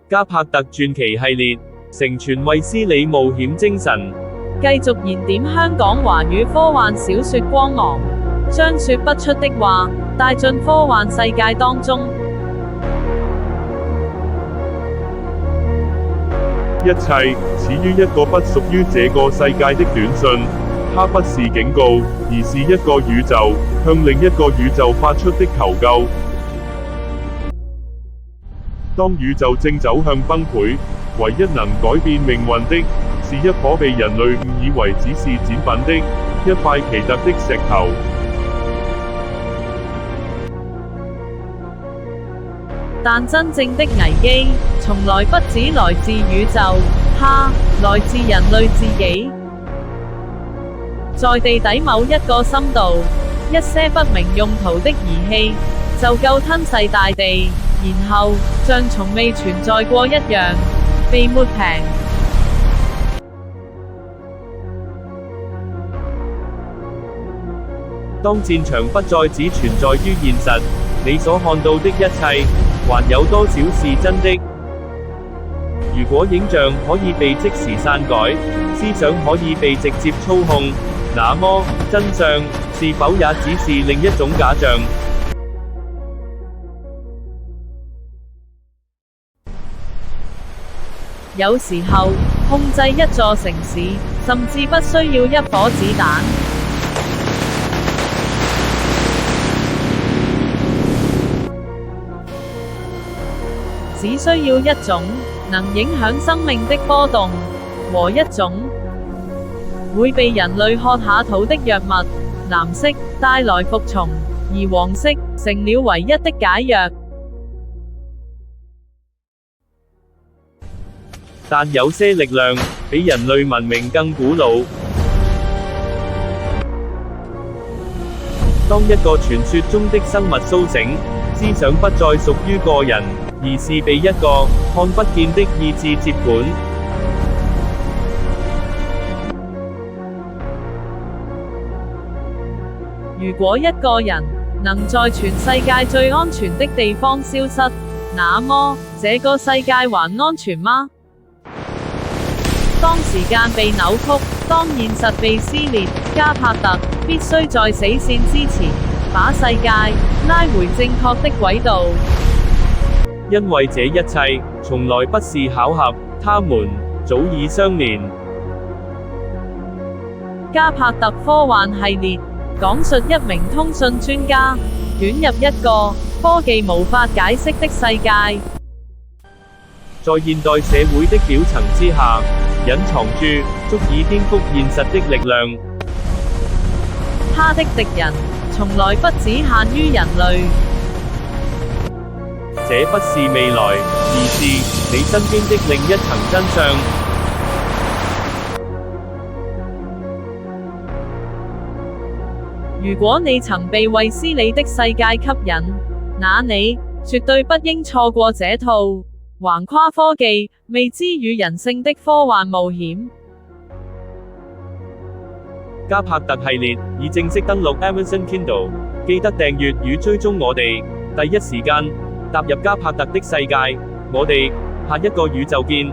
加柏特傳奇系列，承傳衛斯理冒險精神，繼續燃點香港華語科幻小說光芒，將說不出的話帶進科幻世界當中。一切始於一個不屬於這個世界的短信，它不是警告，而是一個宇宙向另一個宇宙發出的求救。當宇宙正走向崩潰，唯一能改變命運的，是一顆被人類誤以為只是展品的一塊奇特的石頭。但真正的危機，從來不只來自宇宙，它來自人類自己。在地底某一個深度，一些不明用途的儀器，就夠吞噬大地，然後像從未存在過一樣，被抹平。當戰場不再只存在於現實，你所看到的一切，還有多少是真的？如果影像可以被即時篡改，思想可以被直接操控，那麼真相是否也只是另一種假象？有時候，控制一座城市，甚至不需要一顆子彈。只需要一種能影響生命的波動，和一種會被人類喝下肚的藥物。藍色帶來服從，而黃色成了唯一的解藥。但有些力量比人類文明更古老。當一個傳說中的生物甦醒，思想不再屬於個人，而是被一個看不見的意志接管。如果一個人能在全世界最安全的地方消失，那麼這個世界還安全嗎？當時間被扭曲，當現實被撕裂，加柏特必須在死線之前把世界拉回正確的軌道。因為這一切從來不是巧合，他們早已相連。加柏特科幻系列講述一名通訊專家捲入一個科技無法解釋的世界。在現代社會的表層之下，隱藏住足以顛覆現實的力量。他的敵人從來不只限於人類。這不是未來，而是你身邊的另一層真相。如果你曾被衛斯理的世界吸引，那你絕對不應錯過這套橫跨科技、未知與人性的科幻冒險。加柏特系列已正式登陸 Amazon Kindle， 記得訂閱與追蹤我哋，第一時間踏入加柏特的世界。我哋下一個宇宙見。